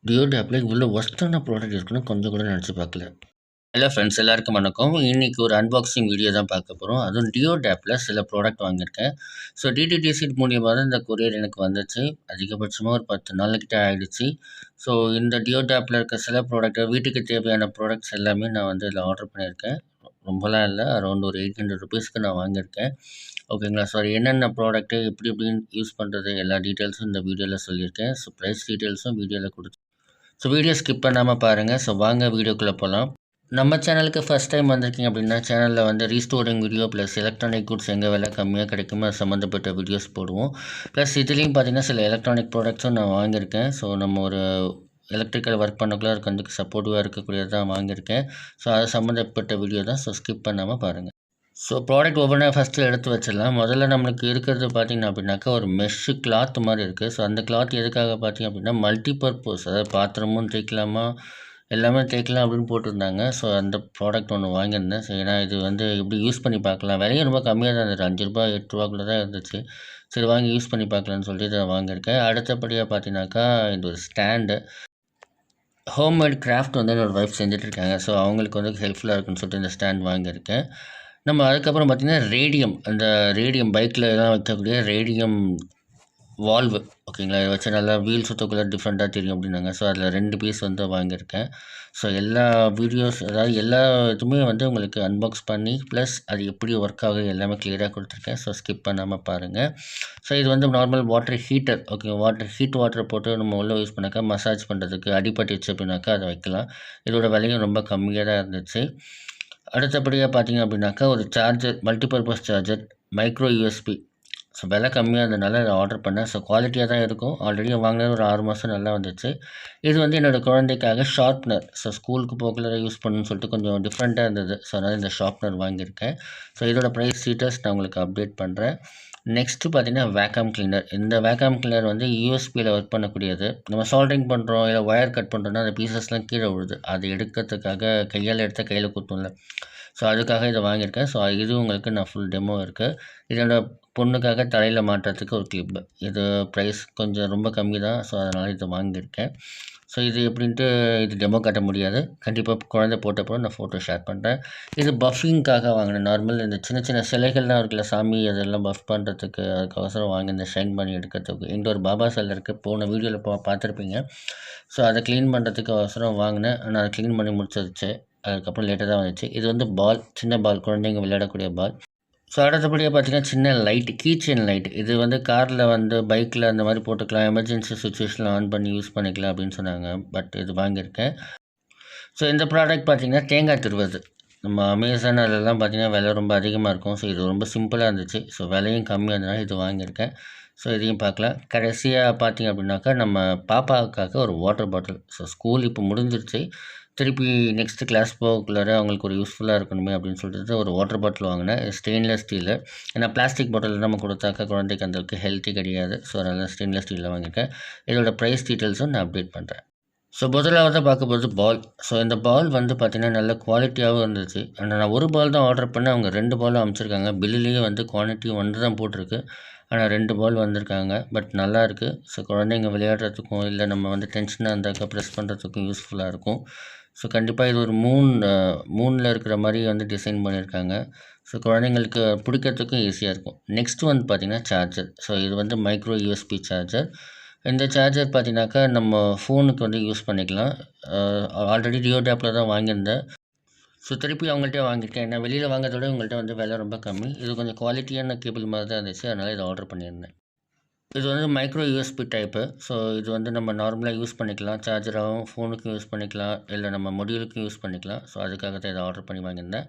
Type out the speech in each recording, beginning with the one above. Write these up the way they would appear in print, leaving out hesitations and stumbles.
Deo டேப்ல இவ்வளோ ஒர்ஸ்ட்டான product இருக்குன்னு கொஞ்சம் கூட நினச்சு பார்க்கல. ஹலோ ஃப்ரெண்ட்ஸ், எல்லாருக்கும் வணக்கம். இன்னைக்கு ஒரு அன்பாக்சிங் வீடியோ தான் பார்க்க போகிறோம். அதுவும் டியோ டேப்பில் சில ப்ராடக்ட் வாங்கியிருக்கேன். ஸோ டிடிடிசி மூலியமாக தான் இந்த கொரியர் எனக்கு வந்துச்சு. அதிகபட்சமாக ஒரு 10 நாளுக்கிட்ட ஆகிடுச்சு. ஸோ இந்த டியோ டேப்பில் இருக்க சில ப்ராடக்ட், வீட்டுக்கு தேவையான ப்ராடக்ட்ஸ் எல்லாமே நான் வந்து இதில் ஆர்டர் பண்ணியிருக்கேன். ரொம்பலாம் இல்லை, அரௌண்ட் ஒரு 800 ருபீஸ்க்கு நான் வாங்கியிருக்கேன். ஓகேங்களா? ஸோ என்னென்ன ப்ராடக்ட்டு எப்படி எப்படின்னு யூஸ் பண்ணுறது எல்லா டீட்டெயில்ஸும் இந்த வீடியோவில் சொல்லியிருக்கேன். ஸோ ப்ரைஸ் டீட்டெயில்ஸும் வீடியோவில் கொடுத்து, ஸோ வீடியோ ஸ்கிப் பண்ணாமல் பாருங்கள். ஸோ வாங்க வீடியோக்குள்ளே போகலாம். நம்ம சேனலுக்கு ஃபஸ்ட் டைம் வந்திருக்கீங்க அப்படின்னா, சேனலில் வந்து restoring video plus electronic goods எங்கே விலை கம்மியாக கிடைக்குமோ அது சம்மந்தப்பட்ட வீடியோஸ் போடுவோம். ப்ளஸ் இதுலேயும் பார்த்தீங்கன்னா சில எலக்ட்ரானிக் ப்ராடக்ட்ஸும் நான் வாங்கியிருக்கேன். ஸோ நம்ம ஒரு எலக்ட்ரிக்கல் ஒர்க் பண்ணக்குள்ள அதுக்கு வந்து சப்போர்ட்டிவாக இருக்கக்கூடியது தான் வாங்கியிருக்கேன். ஸோ அது சம்மந்தப்பட்ட வீடியோ தான். ஸோ ஸ்கிப் பண்ணாமல் பாருங்கள். ஸோ ப்ராடக்ட் ஒவ்வொன்றா ஃபஸ்ட்டு எடுத்து வச்சிடலாம். முதல்ல நம்மளுக்கு இருக்கிறது பார்த்திங்க அப்படின்னாக்கா ஒரு மெஷ்ஷு கிளாத் மாதிரி இருக்குது. ஸோ அந்த கிளாத் எதுக்காக பார்த்திங்க அப்படின்னா மல்டிபர்பஸ், அதாவது பாத்திரமும் தேய்க்கலாமா, எல்லாமே தேய்க்கலாம் அப்படின்னு போட்டிருந்தாங்க. ஸோ அந்த ப்ராடக்ட் ஒன்று வாங்கியிருந்தேன். சரி, ஏன்னா இது வந்து எப்படி யூஸ் பண்ணி பார்க்கலாம், விலையும் ரொம்ப கம்மியாக தான் இருந்துச்சு. ₹5 8 தான் இருந்துச்சு. சரி வாங்கி யூஸ் பண்ணி பார்க்கலான்னு சொல்லிட்டு இதை வாங்கியிருக்கேன். அடுத்தபடியாக பார்த்தீங்கன்னாக்கா இது ஒரு ஸ்டாண்டு. ஹோம்மேட் கிராஃப்ட் வந்து என்னோடய ஒய்ஃப் செஞ்சுட்ருக்காங்க. ஸோ அவங்களுக்கு வந்து ஹெல்ப்ஃபுல்லாக இருக்குன்னு சொல்லிட்டு இந்த ஸ்டாண்ட் வாங்கியிருக்கேன். நம்ம அதுக்கப்புறம் பார்த்திங்கன்னா ரேடியம், அந்த ரேடியம் பைக்கில் எல்லாம் வைக்கக்கூடிய ரேடியம் வால்வு, ஓகேங்களா? இதை வச்சு நல்லா வீல் சுற்றக்குள்ள டிஃப்ரெண்ட்டாக தெரியும் அப்படின்னாங்க. ஸோ அதில் 2 பீஸ் வந்து வாங்கியிருக்கேன். ஸோ எல்லா வீடியோஸ், அதாவது எல்லா இதுவுமே வந்து உங்களுக்கு அன்பாக்ஸ் பண்ணி ப்ளஸ் அது எப்படி ஒர்க் ஆகுது எல்லாமே கிளியராக கொடுத்துருக்கேன். ஸோ ஸ்கிப் பண்ணாமல் பாருங்கள். ஸோ இது வந்து normal water heater, okay. Water போட்டு நம்ம உள்ளே யூஸ் பண்ணாக்கா மசாஜ் பண்ணுறதுக்கு அடிபட்டுச்சு அப்படின்னாக்கா அதை வைக்கலாம். இதோட விலையும் ரொம்ப கம்மியாக தான் இருந்துச்சு. அடுத்தபடியாக பார்த்தீங்க அப்படின்னாக்கா ஒரு charger, multipurpose charger, micro USB. So விலை கம்மியாக இருந்ததுனால அதை ஆர்டர் பண்ணேன். ஸோ குவாலிட்டியாக தான் இருக்கும். ஆல்ரெடி வாங்கினது ஒரு 6 மாதம் நல்லா வந்துச்சு. இது வந்து என்னோடய குழந்தைக்காக ஷார்ப்னர், ஸோ ஸ்கூலுக்கு போக்குள்ள யூஸ் பண்ணணும்னு சொல்லிட்டு கொஞ்சம் டிஃப்ரெண்ட்டாக இருந்தது. ஸோ அதனால் இந்த ஷார்ப்னர் வாங்கியிருக்கேன். ஸோ இதோட ப்ரைஸ் டீட்டெயில்ஸ் நான் உங்களுக்கு அப்டேட் பண்ணுறேன். நெக்ஸ்ட்டு பார்த்தீங்கன்னா வேக்கம் கிளீனர். இந்த வேக்கம் கிளீனர் வந்து யூஎஸ்பியில் ஒர்க் பண்ணக்கூடியது. நம்ம சால்ட்ரிங் பண்ணுறோம், இல்லை ஒயர் கட் பண்ணுறோன்னா அந்த பீசஸ்லாம் கீழே விழுது. அது எடுக்கிறதுக்காக கையால் எடுத்தால் கையில் குத்தும்ல. ஸோ அதுக்காக இதை வாங்கியிருக்கேன். ஸோ இது உங்களுக்கு நான் ஃபுல் டெமோ இருக்குது. இதோட பொண்ணுக்காக தலையில் மாட்டுறதுக்கு ஒரு கிளிப்பு. இது ப்ரைஸ் கொஞ்சம் ரொம்ப கம்மி தான். ஸோ அதனால் இதை வாங்கியிருக்கேன். ஸோ இது எப்படின்ட்டு இது டெமோ காட்ட முடியாது. கண்டிப்பாக குழந்தை போட்டப்போ நான் ஃபோட்டோ ஷேர் பண்ணுறேன். இது பஃபிங்காக வாங்கினேன். நார்மல் இந்த சின்ன சின்ன சிலைகள்லாம் இருக்குல்ல, சாமி அதெல்லாம் பஃப் பண்ணுறதுக்கு, அதுக்கோசரம் வாங்கியிருந்தேன். ஷைன் பண்ணி எடுக்கிறதுக்கு. இங்கே ஒரு பாபா சிலை இருக்குது, போன வீடியோவில் பார்த்துருப்பீங்க. ஸோ அதை க்ளீன் பண்ணுறதுக்கு அவசரம் வாங்கினேன். ஆனால் அதை க்ளீன் பண்ணி முடிச்சிருச்சு. அதுக்கப்புறம் லேட்டாக தான் வந்துச்சு. இது வந்து பால், சின்ன பால், குழந்தைங்க விளையாடக்கூடிய பால். ஸோ அடுத்தபடியாக பார்த்தீங்கன்னா சின்ன லைட், கீ செயின் லைட். இது வந்து காரில் வந்து பைக்கில் அந்த மாதிரி போட்டுக்கலாம், எமர்ஜென்சி சுச்சுவேஷனில் ஆன் பண்ணி யூஸ் பண்ணிக்கலாம் அப்படின்னு சொன்னாங்க. பட் இது வாங்கியிருக்கேன். ஸோ இந்த ப்ராடக்ட் பார்த்திங்கன்னா தேங்காய் திருவது. நம்ம அமேசான் அதெல்லாம் பார்த்திங்கன்னா விலை ரொம்ப அதிகமாக இருக்கும். ஸோ இது ரொம்ப சிம்பிளாக இருந்துச்சு. ஸோ விலையும் கம்மியாக இருந்ததுனால இது வாங்கியிருக்கேன். ஸோ இதையும் பார்க்கலாம். கடைசியாக பார்த்திங்க அப்படின்னாக்கா நம்ம பாப்பாவுக்காக ஒரு வாட்டர் பாட்டில். ஸோ ஸ்கூல் இப்போ முடிஞ்சிருச்சு, திருப்பி நெக்ஸ்ட்டு கிளாஸ் போகக்குள்ளார அவங்களுக்கு ஒரு யூஸ்ஃபுல்லாக இருக்கணுமே அப்படின்னு சொல்லிட்டு ஒரு வாட்டர் பாட்டில் வாங்கினேன். Stainless steel. ஏன்னா பிளாஸ்டிக் பாட்டில் நம்ம கொடுத்தாக்கா குழந்தைக்கு அந்தளவுக்கு ஹெல்த்தி கிடையாது. ஸோ அதனால் ஸ்டெயின்லெஸ் ஸ்டீலில் வாங்கியிருக்கேன். இதோட ப்ரைஸ் டீட்டெயில்ஸும் நான் அப்டேட் பண்ணுறேன். ஸோ முதலாவது பார்க்க போகிறது பால். ஸோ இந்த பால் வந்து பார்த்திங்கன்னா நல்ல குவாலிட்டியாகவும் இருந்துச்சு. ஆனால் நான் ஒரு பால் தான் ஆர்டர் பண்ணேன். அவங்க 2 பாலும் அனுப்பிச்சிருக்காங்க. பில்லுலேயே வந்து குவான்டிட்டி 1 தான் போட்டிருக்கு. ஆனால் 2 பால் வந்திருக்காங்க. பட் நல்லாயிருக்கு. ஸோ குழந்தைங்க விளையாடுறதுக்கும், இல்லை நம்ம வந்து டென்ஷனாக இருந்தாக்கா ப்ரெஸ் பண்ணுறதுக்கும் யூஸ்ஃபுல்லாக இருக்கும். ஸோ கண்டிப்பாக இது ஒரு மூணில் இருக்கிற மாதிரி வந்து டிசைன் பண்ணியிருக்காங்க. ஸோ குழந்தைங்களுக்கு பிடிக்கிறதுக்கும் ஈஸியாக இருக்கும். நெக்ஸ்ட்டு வந்து பார்த்திங்கன்னா சார்ஜர். ஸோ இது வந்து மைக்ரோ யூஎஸ்பி சார்ஜர். இந்த சார்ஜர் பார்த்திங்கனாக்கா நம்ம ஃபோனுக்கு வந்து யூஸ் பண்ணிக்கலாம். ஆல்ரெடி டியோ டேப்பில் தான் வாங்கியிருந்தேன். ஸோ திருப்பி அவங்கள்ட்ட வாங்கியிருக்கேன். ஏன்னா வெளியில் வாங்குறத விட உங்கள்கிட்ட வந்து விலை ரொம்ப கம்மி. இது கொஞ்சம் குவாலிட்டியான கேபிள் மாதிரி தான் இருந்துச்சு. அதனால் இதை ஆர்டர் பண்ணியிருந்தேன். இது வந்து மைக்ரோ யூஎஸ்பி டைப்பு. ஸோ இது வந்து நம்ம நார்மலாக யூஸ் பண்ணிக்கலாம். சார்ஜராகவும் ஃபோனுக்கும் யூஸ் பண்ணிக்கலாம், இல்லை நம்ம மொடியூலுக்கும் யூஸ் பண்ணிக்கலாம். ஸோ அதுக்காக தான் இதை ஆர்டர் பண்ணி வாங்கியிருந்தேன்.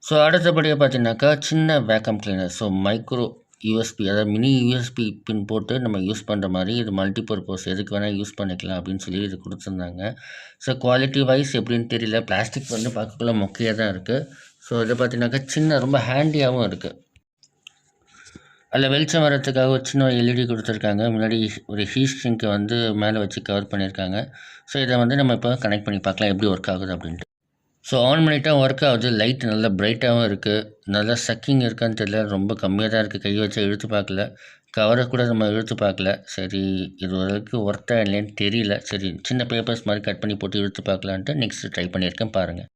ஸோ அடுத்தபடியாக பார்த்தீங்கன்னாக்கா சின்ன vacuum cleaner. So micro USB, அதாவது மினி யூஎஸ்பி பின் போட்டு நம்ம யூஸ் பண்ணுற மாதிரி இது மல்டிபர்பஸ், எதுக்கு வேணால் யூஸ் பண்ணிக்கலாம் அப்படின்னு சொல்லி இது கொடுத்துருந்தாங்க. ஸோ குவாலிட்டி வைஸ் எப்படின்னு தெரியல. பிளாஸ்டிக் வந்து பார்க்கக்குள்ள மொக்கையாக தான் இருக்குது. ஸோ இதை பார்த்தீங்கன்னாக்கா சின்ன ரொம்ப ஹேண்டியாகவும் இருக்குது. அதில் வெளிச்சம் வர்றதுக்காக ஒரு சின்ன எல்இடி கொடுத்துருக்காங்க. முன்னாடி ஒரு ஹீட் சிங்கை வந்து மேலே வச்சு கவர் பண்ணியிருக்காங்க. ஸோ இதை வந்து நம்ம இப்போ கனெக்ட் பண்ணி பார்க்கலாம் எப்படி ஒர்க் ஆகுது அப்படின்ட்டு. ஸோ ஆன் பண்ணிட்டா ஒர்க் ஆகுது. லைட் நல்லா பிரைட்டாகவும் இருக்குது. நல்லா சக்கிங் இருக்கான்னு தெரியல, ரொம்ப கம்மியாக தான் இருக்குது. கை வச்சு இழுத்து பார்க்கல. கவரை கூட நம்ம இழுத்து பார்க்கல. சரி இது ஓரளவுக்கு ஒர்த்தா இல்லையான்னு தெரியல. சரி சின்ன பேப்பர்ஸ் மாதிரி கட் பண்ணி போட்டு இழுத்து பார்க்கலான்ட்டு நெக்ஸ்ட்டு ட்ரை பண்ணியிருக்கேன், பாருங்கள்.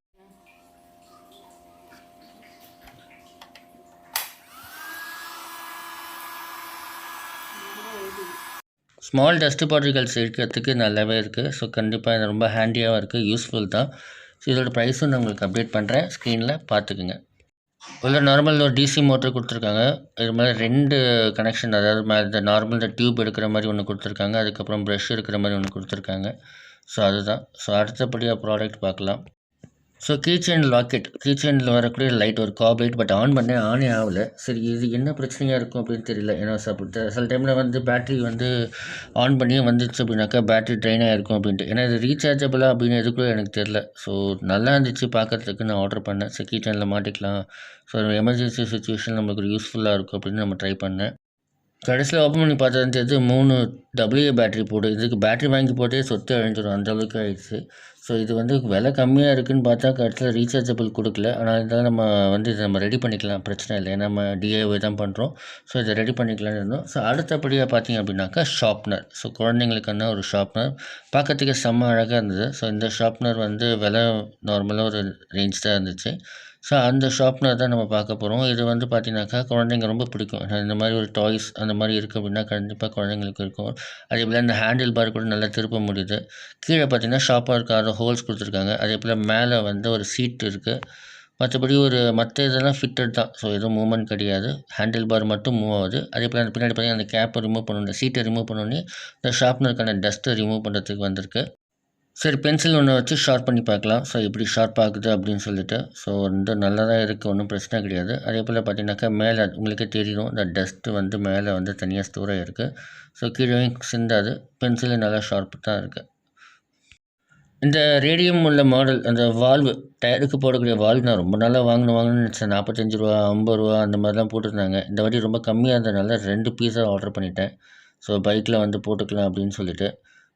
ஸ்மால் டஸ்ட்டு பார்ட்டிகல்ஸ் இருக்கிறதுக்கு நல்லாவே இருக்குது. ஸோ கண்டிப்பாக இது ரொம்ப ஹேண்டியாகவும் இருக்குது, யூஸ்ஃபுல் தான். ஸோ இதோட ப்ரைஸும் நான் உங்களுக்கு அப்டேட் பண்ணுறேன், ஸ்க்ரீனில் பார்த்துக்குங்க. உள்ள நார்மல் ஒரு டிசி மோட்டர் கொடுத்துருக்காங்க. இது மாதிரி 2 கனெக்ஷன், அதாவது இந்த நார்மல் இந்த டியூப் எடுக்கிற மாதிரி ஒன்று கொடுத்துருக்காங்க, அதுக்கப்புறம் ப்ரஷ் இருக்கிற மாதிரி ஒன்று கொடுத்துருக்காங்க. ஸோ அதுதான். ஸோ அடுத்தபடியாக ப்ராடக்ட் பார்க்கலாம். ஸோ கீச்செயின் லாக்கெட், கீச்செயினில் வரக்கூடிய லைட் ஒரு கார்பைட், பட் ஆனே ஆகலை. சரி இது என்ன பிரச்சனையாக இருக்கும் அப்படின்னு தெரியல. ஏன்னா சில டைமில் வந்து பேட்ரி வந்து ஆன் பண்ணியே வந்துச்சு அப்படின்னாக்கா பேட்ரி ட்ரெயின் ஆகிருக்கும் அப்படின்ட்டு. ஏன்னா இது ரீசார்ஜபிளாக அப்படின்னு எதுக்குள்ள எனக்கு தெரில. ஸோ நல்லா இருந்துச்சு பார்க்குறதுக்கு, நான் ஆர்டர் பண்ணேன். ஸோ கீச்செயினில் மாட்டிக்கலாம், ஸோ எமர்ஜென்சி சுச்சுவேஷன் நம்மளுக்கு யூஸ்ஃபுல்லாக இருக்கும் அப்படின்னு நம்ம ட்ரை பண்ணேன். கடைசியில் ஓப்பன் பண்ணி பார்த்தா தெரிஞ்சது 3 AA பேட்ரி போடு. இதுக்கு பேட்ரி வாங்கி போட்டே சொத்து அழிஞ்சிடும், அந்தளவுக்கு ஆகிடுச்சு. ஸோ இது வந்து விலை கம்மியாக இருக்குதுன்னு பார்த்தா கடைசியில் ரீசார்ஜபிள் கொடுக்கல. ஆனால் இருந்தாலும் நம்ம வந்து இதை நம்ம ரெடி பண்ணிக்கலாம், பிரச்சனை இல்லை. ஏன்னா நம்ம DIY தான் பண்ணுறோம். ஸோ இதை ரெடி பண்ணிக்கலாம்னு இருந்தோம். ஸோ அடுத்தபடியாக பார்த்தீங்க அப்படின்னாக்கா ஷார்ப்னர். ஸோ குழந்தைங்களுக்கான ஒரு ஷார்ப்னர், பார்க்கறதுக்கு செம்ம அழகாக இருந்தது. ஸோ இந்த ஷார்ப்னர் வந்து விலை நார்மலாக ஒரு ரேஞ்ச் தான் இருந்துச்சு. ஸோ அந்த ஷார்ப்னர் தான் நம்ம பார்க்க போகிறோம். இது வந்து பார்த்தீங்கன்னாக்கா குழந்தைங்க ரொம்ப பிடிக்கும். இந்த மாதிரி ஒரு டாய்ஸ் அந்த மாதிரி இருக்குது அப்படின்னா கண்டிப்பாக குழந்தைங்களுக்கு இருக்கும். அதேபோல் இந்த ஹேண்டில் பார் கூட நல்லா திருப்ப முடியுது. கீழே பார்த்தீங்கன்னா ஷார்ப்பாக இருக்காத ஹோல்ஸ் கொடுத்துருக்காங்க. அதேபோல் மேலே வந்து ஒரு சீட் இருக்குது. மற்றபடி மற்ற இதெல்லாம் ஃபிட்டட் தான். ஸோ எதுவும் மூவ்மெண்ட் கிடையாது. ஹேண்டில் பார் மட்டும் மூவ் ஆகுது. அதேபோல் அந்த பின்னாடி பார்த்தீங்கன்னா அந்த கேப்பை ரிமூவ் பண்ணணும், சீட்டை ரிமூவ் பண்ணோன்னே இந்த ஷார்ப்னருக்கான டஸ்ட்டை ரிமூவ் பண்ணுறதுக்கு வந்திருக்கு. சரி பென்சில் ஒன்று வச்சு ஷார்ப் பண்ணி பார்க்கலாம். ஸோ எப்படி ஷார்ப் ஆகுது அப்படின்னு சொல்லிட்டு. ஸோ வந்து நல்லா தான் இருக்குது, ஒன்றும் பிரச்சனை கிடையாது. அதேபோல் பார்த்தீங்கன்னாக்கா மேலே உங்களுக்கே தெரியும், இந்த டஸ்ட்டு வந்து மேலே வந்து தனியாக ஸ்டோர் ஆகிருக்கு. ஸோ கீழே சிந்தாது, பென்சில் நல்லா ஷார்ப்பு தான் இருக்குது. இந்த ரேடியம் உள்ள மாடல், அந்த வால்வு டயருக்கு போடக்கூடிய வால்வு நான் ரொம்ப நாளாக வாங்கணும்னு நினச்சேன். ₹45 ₹50 அந்த மாதிரிலாம் போட்டிருந்தாங்க. இந்த வாட்டி ரொம்ப கம்மியாக இருந்ததுனால 2 பீஸாக ஆர்டர் பண்ணிட்டேன். ஸோ பைக்கில் வந்து போட்டுக்கலாம் அப்படின்னு சொல்லிட்டு.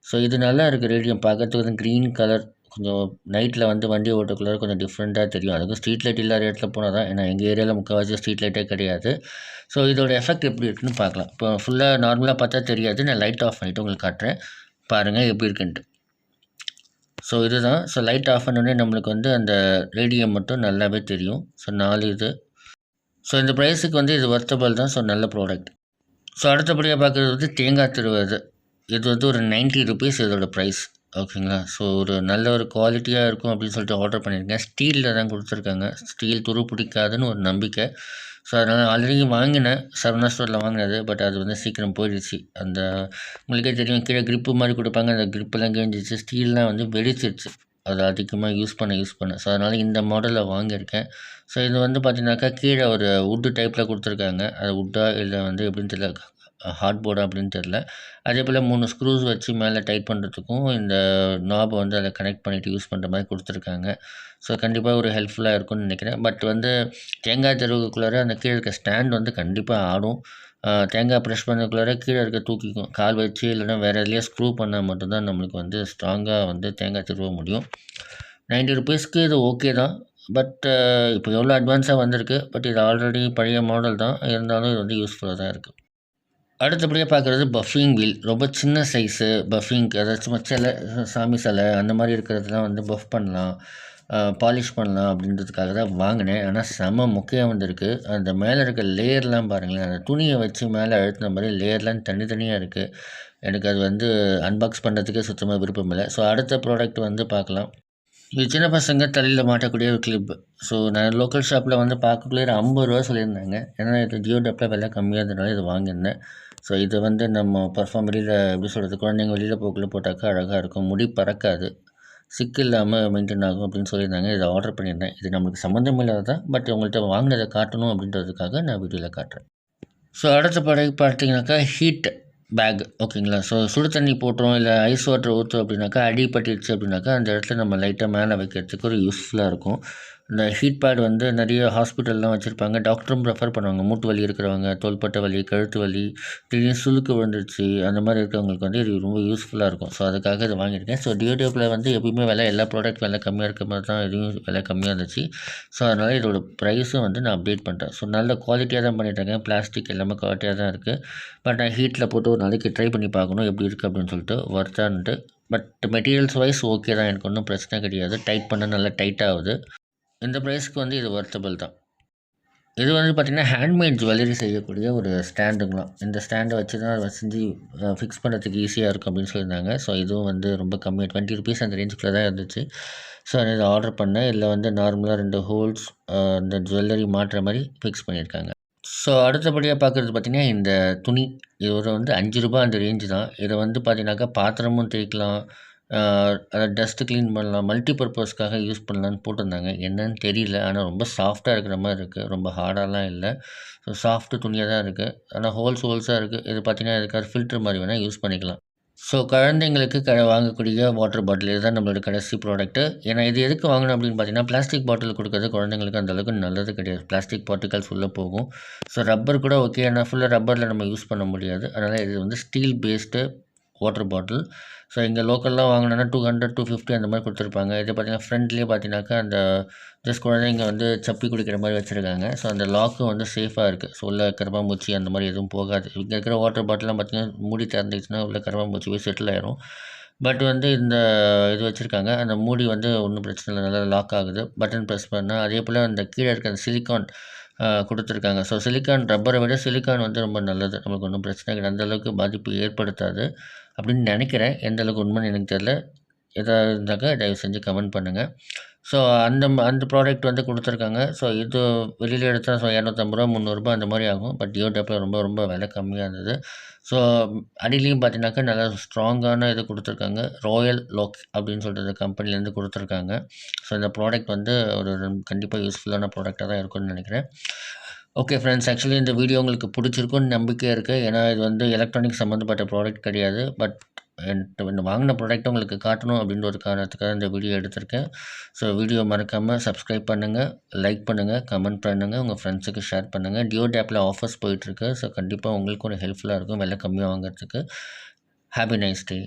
ஸோ இது நல்லா இருக்குது. ரேடியம் பார்க்கறதுக்கு வந்து க்ரீன் கலர், கொஞ்சம் நைட்டில் வந்து வண்டி ஓட்டக்குள்ள கொஞ்சம் டிஃப்ரெண்ட்டாக தெரியும். அதுக்கும் ஸ்ட்ரீட் லைட் இல்லாத இடத்துல போனால் தான். ஏன்னா எங்கள் ஏரியாவில் முக்கால்வாசி ஸ்ட்ரீட் லைட்டே கிடையாது. ஸோ இதோட எஃபெக்ட் எப்படி இருக்குன்னு பார்க்கலாம். இப்போ ஃபுல்லாக நார்மலாக பார்த்தா தெரியாது, நான் லைட் ஆஃப் பண்ணிவிட்டு உங்களுக்கு காட்டுறேன், பாருங்கள் எப்படி இருக்குன்ட்டு. ஸோ இதுதான். ஸோ லைட் ஆஃப் பண்ணோடனே நம்மளுக்கு வந்து அந்த ரேடியம் மட்டும் நல்லாவே தெரியும். ஸோ 4 இது. ஸோ இந்த ப்ரைஸுக்கு வந்து இது வொர்த்தபிள் தான். ஸோ நல்ல ப்ராடக்ட். ஸோ அடுத்தபடியாக பார்க்குறது வந்து தேங்காய் திருவுறது. இது வந்து ஒரு ₹90 இதோட ப்ரைஸ், ஓகேங்களா. ஸோ ஒரு நல்ல ஒரு குவாலிட்டியாக இருக்கும் அப்படின்னு சொல்லிட்டு ஆர்டர் பண்ணியிருக்கேன். ஸ்டீலில் தான் கொடுத்துருக்காங்க. ஸ்டீல் துரு பிடிக்காதுன்னு ஒரு நம்பிக்கை. ஸோ அதனால் ஆல்ரெடி வாங்கினேன், சரவணா ஸ்டோரில் வாங்கினது. பட் அது வந்து சீக்கிரம் போயிடுச்சு. அந்த உங்களுக்கே தெரியும், கீழே க்ரிப்பு மாதிரி கொடுப்பாங்க, அந்த க்ரிப்பெல்லாம் கிழிஞ்சிச்சு, ஸ்டீல்லாம் வந்து வெடிச்சிருச்சு அது அதிகமாக யூஸ் பண்ண. ஸோ அதனால் இந்த மாடலில் வாங்கியிருக்கேன். ஸோ இது வந்து பார்த்தீங்கன்னாக்கா கீழே ஒரு வுட்டு டைப்பில் கொடுத்துருக்காங்க. அது வுட்டா இல்லை வந்து எப்படின்னு தெரியல, ஹார்ட் போர்டா அப்படின்னு தெரில. அதேபோல் 3 ஸ்க்ரூஸ் வச்சு மேலே டைட் பண்ணுறதுக்கும் இந்த நாபை வந்து அதை கனெக்ட் பண்ணிவிட்டு யூஸ் பண்ணுற மாதிரி கொடுத்துருக்காங்க. ஸோ கண்டிப்பாக ஒரு ஹெல்ப்ஃபுல்லாக இருக்கும்னு நினைக்கிறேன். பட் வந்து தேங்காய் திருவுக்குள்ளார அந்த கீழே இருக்க ஸ்டாண்ட் வந்து கண்டிப்பாக ஆடும். தேங்காய் ப்ரெஷ் பண்ணக்குள்ளார கீழே இருக்க தூக்கிக்கும். கால் வச்சு இல்லைனா வேறு எதுலையா ஸ்க்ரூ பண்ணால் மட்டும்தான் நம்மளுக்கு வந்து ஸ்ட்ராங்காக வந்து தேங்காய் திருவ முடியும். ₹90 இது ஓகே தான். பட் இப்போ எவ்வளோ அட்வான்ஸாக வந்திருக்கு. பட் இது ஆல்ரெடி பழைய மாடல் தான், இருந்தாலும் இது வந்து யூஸ்ஃபுல்லாக தான் இருக்குது. அடுத்தபடியாக பார்க்குறது பஃபிங் வீல். ரொம்ப சின்ன சைஸு பஃபிங்க்கு, ஏதாச்சும் சிலை, சாமி சிலை அந்த மாதிரி இருக்கிறதுலாம் வந்து பஃப் பண்ணலாம், பாலிஷ் பண்ணலாம் அப்படின்றதுக்காக தான் வாங்கினேன். ஆனால் செம மொக்கையாக வந்திருக்கு. அந்த மேலே இருக்க லேயர்லாம் பாருங்களேன், அந்த துணியை வச்சு மேலே அழுத்தின மாதிரி லேயர்லாம் தனித்தனியாக இருக்குது. எனக்கு அது வந்து அன்பாக்ஸ் பண்ணுறதுக்கே சுத்தமாக விருப்பம் இல்லை. ஸோ அடுத்த ப்ராடக்ட் வந்து பார்க்கலாம். இது சின்ன பசங்க தலையில் மாட்டக்கூடிய ஒரு கிளிப்பு. ஸோ நான் லோக்கல் ஷாப்பில் வந்து பார்க்கக்குள்ளே ₹50 சொல்லியிருந்தாங்க. ஏன்னா இது ஜியோ டப்பில் விலை கம்மியாக இருந்ததுனால இது வாங்கியிருந்தேன். ஸோ இது வந்து நம்ம பர்ஃபார்ம் வெளியில் எப்படி சொல்கிறது, குழந்தைங்க வெளியில் போக்குள்ளே போட்டாக்கா அழகாக இருக்கும், முடி பறக்காது, சிக்கு இல்லாமல் மெயின்டைன் ஆகும் அப்படின்னு சொல்லியிருந்தாங்க. இதை ஆர்டர் பண்ணியிருந்தேன். இது நம்மளுக்கு சம்மந்தம் இல்லாததான், பட் உங்கள்கிட்ட வாங்கினதை காட்டணும் அப்படின்றதுக்காக நான் வீடியோவில் காட்டுறேன். ஸோ அடுத்த படம் பார்த்தீங்கன்னாக்கா ஹீட் பேக், ஓகேங்களா. ஸோ சுடு தண்ணி போட்டுரும் இல்லை ஐஸ் வாட்டர் ஊற்றும் அப்படின்னாக்கா, அடிபட்டுருச்சு அப்படின்னாக்கா அந்த இடத்துல நம்ம லைட்டாக மேலே வைக்கிறதுக்கு ஒரு யூஸ்ஃபுல்லாக இருக்கும். இந்த ஹீட் பேட் வந்து நிறைய ஹாஸ்பிட்டல்லாம் வச்சுருப்பாங்க. டாக்டரும் ப்ரிஃபர் பண்ணுவாங்க. மூட்டு வலி இருக்கிறவங்க, தோள்பட்டை வலி, கழுத்து வலி, திடீர்னு சுளுக்கு விழுந்துருச்சு அந்த மாதிரி இருக்கிறவங்களுக்கு வந்து இது ரொம்ப யூஸ்ஃபுல்லாக இருக்கும். ஸோ அதுக்காக இதை வாங்கியிருக்கேன். ஸோ டியோடேப்பில் வந்து எப்பயுமே விலை எல்லா ப்ராடக்ட் விலை கம்மியாக இருக்க மாதிரி தான் இதுவும் விலை கம்மியாக இருந்துச்சு. ஸோ அதனால் இதோட ப்ரைஸும் வந்து நான் அப்டேட் பண்ணிட்டேன். ஸோ நல்ல குவாலிட்டியாக தான் பண்ணிட்டுருக்கேன். பிளாஸ்டிக் எல்லாமே குவாலிட்டியாக தான் இருக்குது. பட் நான் ஹீட்டில் போட்டு ஒரு நாளைக்கு ட்ரை பண்ணி பார்க்கணும் எப்படி இருக்குது அப்படின்னு சொல்லிட்டு ஒர்த்தான்ட்டு. பட் மெட்டீரியல்ஸ் வைஸ் ஓகே தான், எனக்கு ஒன்றும் பிரச்சனை கிடையாது. டைட் பண்ண நல்லா டைட் ஆகுது. இந்த ப்ரைஸ்க்கு வந்து இது வொர்த்தபிள் தான். இது வந்து பார்த்திங்கன்னா ஹேண்ட்மேட் ஜுவல்லரி செய்யக்கூடிய ஒரு ஸ்டாண்டுங்களாம். இந்த ஸ்டாண்டை வச்சு தான் அதை செஞ்சு ஃபிக்ஸ் பண்ணுறதுக்கு ஈஸியாக இருக்கும் அப்படின்னு சொல்லியிருந்தாங்க. ஸோ இதுவும் வந்து ரொம்ப கம்மியாக ₹20 அந்த ரேஞ்சுக்குள்ளே தான் இருந்துச்சு. ஸோ நான் இதை ஆர்டர் பண்ணேன். இதில் வந்து நார்மலாக 2 ஹோல்ஸ் இந்த ஜுவல்லரி மாட்டுற மாதிரி ஃபிக்ஸ் பண்ணியிருக்காங்க. ஸோ அடுத்தபடியாக பார்க்குறது பார்த்திங்கன்னா இந்த துணி. இது ஒரு வந்து ₹5 அந்த ரேஞ்சு தான். இதை வந்து பார்த்திங்கனாக்கா பாத்திரமும் தேய்க்கலாம், அதை டஸ்ட்டு க்ளீன் பண்ணலாம், மல்டி பர்பஸ்க்காக யூஸ் பண்ணலான்னு போட்டிருந்தாங்க. என்னன்னு தெரியல. ஆனால் ரொம்ப சாஃப்ட்டாக இருக்கிற மாதிரி இருக்குது. ரொம்ப ஹார்டாலாம் இல்லை. ஸோ சாஃப்ட்டு துணியாக தான் இருக்குது. ஆனால் ஹோல்ஸாக இருக்குது. இது பார்த்திங்கன்னா எதுக்காவது ஃபில்ட்ரு மாதிரி வேணால் யூஸ் பண்ணிக்கலாம். ஸோ குழந்தைங்களுக்கு வாங்கக்கூடிய வாட்டர் பாட்டில் இதுதான் நம்மளோட கடைசி ப்ராடக்ட்டு. ஏன்னா இது எதுக்கு வாங்கணும் அப்படின்னு பார்த்தீங்கன்னா, பிளாஸ்டிக் பாட்டில் கொடுக்குறது குழந்தைங்களுக்கு அந்தளவுக்கு நல்லது கிடையாது. பிளாஸ்டிக் பார்ட்டிகல்ஸ் உள்ளே போகும். ஸோ ரப்பர் கூட ஓகே, ஆனால் ஃபுல்லாக ரப்பரில் நம்ம யூஸ் பண்ண முடியாது. அதனால் இது வந்து steel based water bottle. So இங்கே லோக்கல்லாம் வாங்கினோன்னா 200, 250 அந்த மாதிரி கொடுத்துருப்பாங்க. இது பார்த்திங்கன்னா ஃப்ரண்ட்லேயே பார்த்தீங்கன்னாக்கா அந்த ஜஸ்ட் குழந்தைங்க வந்து சப்பி குடிக்கிற மாதிரி வச்சுருக்காங்க. ஸோ அந்த லாக்கும் வந்து சேஃபாக இருக்குது. ஸோ உள்ள கரப்பான்பூச்சி அந்த மாதிரி எதுவும் போகாது. இங்கே இருக்கிற வாட்டர் பாட்டிலாம் பார்த்திங்கன்னா மூடி திறந்துச்சுன்னா உள்ள கரப்பான்பூச்சி போய் செட்டில் ஆயிரும். பட் வந்து இந்த இது வச்சுருக்காங்க. அந்த மூடி வந்து ஒன்றும் பிரச்சனை இல்லை, நல்லா லாக் ஆகுது. பட்டன் ப்ரெஸ் பண்ணால் அதே போல் அந்த கீழே இருக்க அந்த சிலிக்கான் கொடுத்துருக்காங்க. ஸோ சிலிக்கான் ரப்பரை விட சிலிக்கான் வந்து ரொம்ப நல்லது. நமக்கு ஒன்றும் பிரச்சனை கிடையாது. அந்தளவுக்கு பாதிப்பு ஏற்படுத்தாது அப்படின்னு நினைக்கிறேன். எந்த அளவுக்கு உண்மைன்னு எனக்கு தெரியல. எதாவது இருந்தாக்கா தயவு செஞ்சு கமெண்ட் பண்ணுங்கள். ஸோ அந்த ப்ராடக்ட் வந்து கொடுத்துருக்காங்க. ஸோ இது வெளியில் எடுத்தால் ஸோ ₹250, ₹300 அந்த மாதிரி ஆகும். பட் டியோடேப்பில் ரொம்ப ரொம்ப விலை கம்மியாக இருந்தது. ஸோ அடியிலையும் பார்த்தீங்கன்னாக்கா நல்லா ஸ்ட்ராங்கான இது கொடுத்துருக்காங்க. ராயல் லாக் அப்படின்னு சொல்லிட்டு இந்த கம்பெனிலேருந்து கொடுத்துருக்காங்க. ஸோ இந்த ப்ராடக்ட் வந்து ஒரு கண்டிப்பாக யூஸ்ஃபுல்லான ப்ராடக்டாக தான் இருக்கும்னு நினைக்கிறேன். ஓகே ஃப்ரெண்ட்ஸ், ஆக்சுவலி இந்த வீடியோ உங்களுக்கு பிடிச்சிருக்குன்னு நம்பிக்கை இருக்குது. ஏன்னா இது வந்து எலக்ட்ரானிக் சம்மந்தப்பட்ட ப்ராடக்ட் கிடையாது. பட் இந்த வாங்கின ப்ராடக்ட் உங்களுக்கு காட்டணும் அப்படின்ற ஒரு காரணத்துக்காக இந்த வீடியோ எடுத்திருக்கேன். ஸோ வீடியோ மறக்காமல் சப்ஸ்கிரைப் பண்ணுங்கள், லைக் பண்ணுங்கள், கமெண்ட் பண்ணுங்கள், உங்கள் ஃப்ரெண்ட்ஸுக்கு ஷேர் பண்ணுங்கள். டியோடேப்பில் ஆஃபர்ஸ் போயிட்டுருக்கு. ஸோ கண்டிப்பாக உங்களுக்கு ஒரு ஹெல்ப்ஃபுல்லாக இருக்கும் விலை கம்மியாக வாங்குறதுக்கு. Happy nice day.